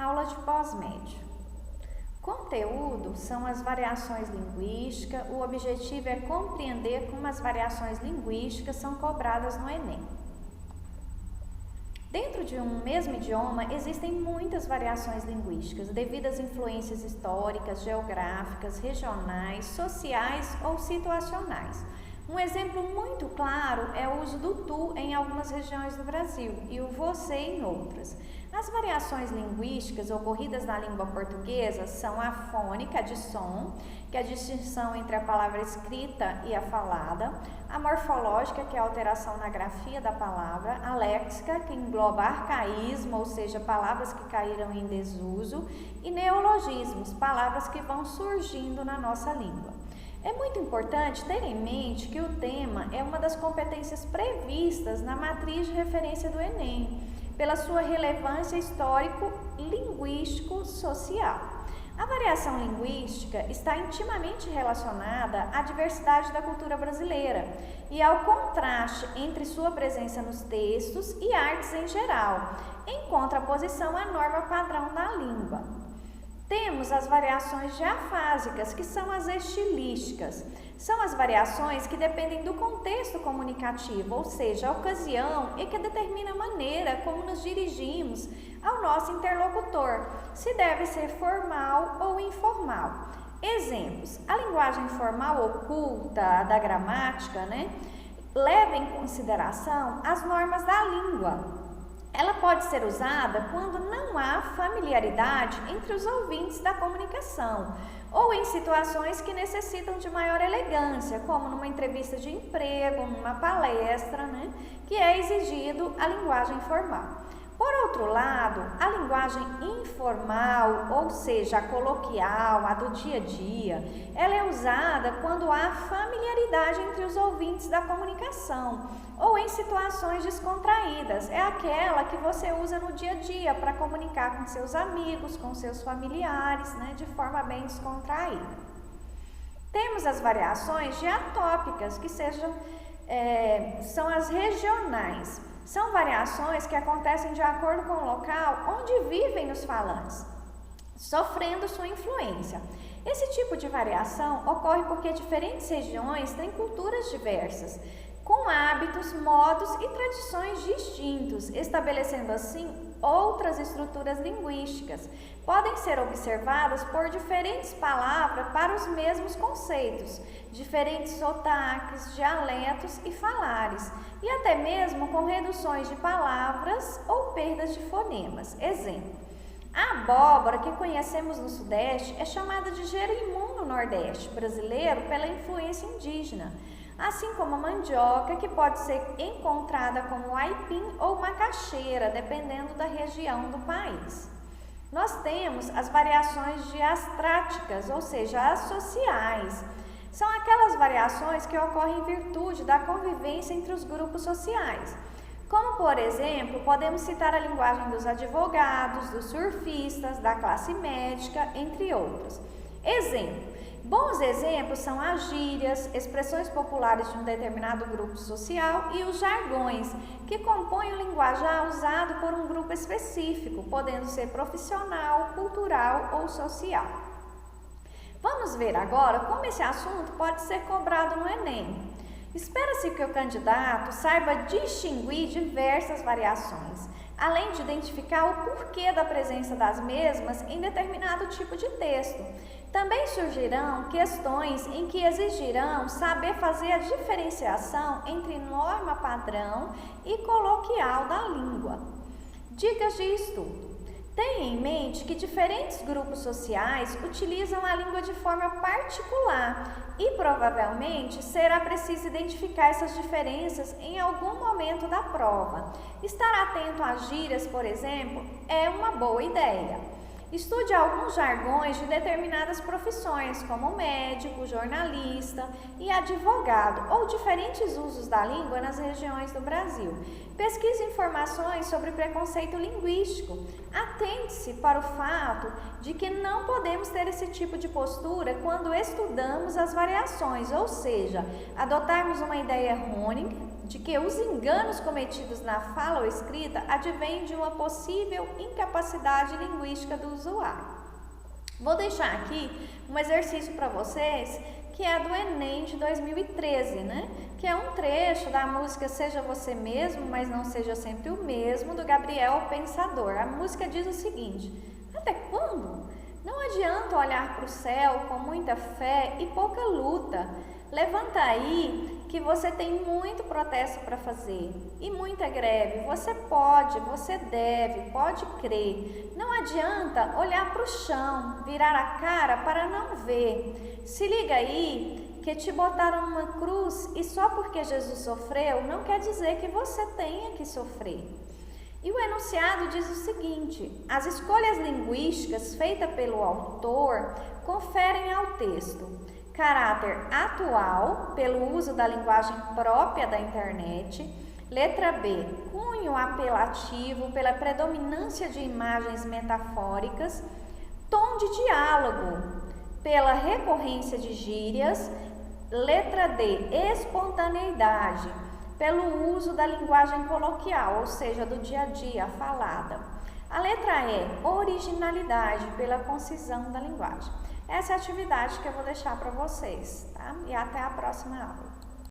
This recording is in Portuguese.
Aula de pós-médio. Conteúdo são as variações linguísticas. O objetivo é compreender como as variações linguísticas são cobradas no Enem. Dentro de um mesmo idioma, existem muitas variações linguísticas, devido às influências históricas, geográficas, regionais, sociais ou situacionais. Um exemplo muito claro é o uso do tu em algumas regiões do Brasil e o você em outras. As variações linguísticas ocorridas na língua portuguesa são a fônica de som, que é a distinção entre a palavra escrita e a falada, a morfológica, que é a alteração na grafia da palavra, a léxica, que engloba arcaísmo, ou seja, palavras que caíram em desuso, e neologismos, palavras que vão surgindo na nossa língua. É muito importante ter em mente que o tema é uma das competências previstas na matriz de referência do Enem, pela sua relevância histórico-linguístico-social. A variação linguística está intimamente relacionada à diversidade da cultura brasileira e ao contraste entre sua presença nos textos e artes em geral, em contraposição à norma padrão da língua. Temos as variações diafásicas, que são as estilísticas. São as variações que dependem do contexto comunicativo, ou seja, a ocasião e que determina a maneira como nos dirigimos ao nosso interlocutor, se deve ser formal ou informal. Exemplos: a linguagem formal oculta da gramática, leva em consideração as normas da língua. Ela pode ser usada quando não há familiaridade entre os ouvintes da comunicação ou em situações que necessitam de maior elegância, como numa entrevista de emprego, numa palestra, que é exigido a linguagem formal. Por outro lado, a linguagem informal, ou seja, a coloquial, a do dia a dia, ela é usada quando há familiaridade entre os ouvintes da comunicação ou em situações descontraídas. É aquela que você usa no dia a dia para comunicar com seus amigos, com seus familiares, de forma bem descontraída. Temos as variações diatópicas, que são as regionais. São variações que acontecem de acordo com o local onde vivem os falantes, sofrendo sua influência. Esse tipo de variação ocorre porque diferentes regiões têm culturas diversas, com hábitos, modos e tradições distintos, estabelecendo assim outras estruturas linguísticas. Podem ser observadas por diferentes palavras para os mesmos conceitos, diferentes sotaques, dialetos e falares, e até mesmo com reduções de palavras ou perdas de fonemas. Exemplo: a abóbora, que conhecemos no Sudeste, é chamada de jerimum no Nordeste brasileiro pela influência indígena, assim como a mandioca, que pode ser encontrada como aipim ou macaxeira, dependendo da região do país. Nós temos as variações diastráticas, ou seja, as sociais. São aquelas variações que ocorrem em virtude da convivência entre os grupos sociais. Como, por exemplo, podemos citar a linguagem dos advogados, dos surfistas, da classe médica, entre outros. Exemplo: bons exemplos são as gírias, expressões populares de um determinado grupo social e os jargões, que compõem o linguajar usado por um grupo específico, podendo ser profissional, cultural ou social. Vamos ver agora como esse assunto pode ser cobrado no Enem. Espera-se que o candidato saiba distinguir diversas variações, além de identificar o porquê da presença das mesmas em determinado tipo de texto. Também surgirão questões em que exigirão saber fazer a diferenciação entre norma padrão e coloquial da língua. Dicas de estudo: tenha em mente que diferentes grupos sociais utilizam a língua de forma particular e provavelmente será preciso identificar essas diferenças em algum momento da prova. Estar atento às gírias, por exemplo, é uma boa ideia. Estude alguns jargões de determinadas profissões, como médico, jornalista e advogado, ou diferentes usos da língua nas regiões do Brasil. Pesquise informações sobre preconceito linguístico. Atente-se para o fato de que não podemos ter esse tipo de postura quando estudamos as variações, ou seja, adotarmos uma ideia errônea de que os enganos cometidos na fala ou escrita advêm de uma possível incapacidade linguística do usuário. Vou deixar aqui um exercício para vocês que é do Enem de 2013, né? Que é um trecho da música Seja Você Mesmo, mas Não Seja Sempre o Mesmo, do Gabriel Pensador. A música diz o seguinte: até quando? Não adianta olhar para o céu com muita fé e pouca luta. Levanta aí que você tem muito protesto para fazer e muita greve. Você pode, você deve, pode crer. Não adianta olhar para o chão, virar a cara para não ver. Se liga aí que te botaram numa cruz e só porque Jesus sofreu não quer dizer que você tenha que sofrer. E o enunciado diz o seguinte: as escolhas linguísticas feitas pelo autor conferem ao texto caráter atual pelo uso da linguagem própria da internet. Letra B, cunho apelativo pela predominância de imagens metafóricas. Tom de diálogo pela recorrência de gírias. Letra D, espontaneidade pelo uso da linguagem coloquial, ou seja, do dia a dia, falada. A letra E, originalidade pela concisão da linguagem. Essa é a atividade que eu vou deixar para vocês, tá? E até a próxima aula.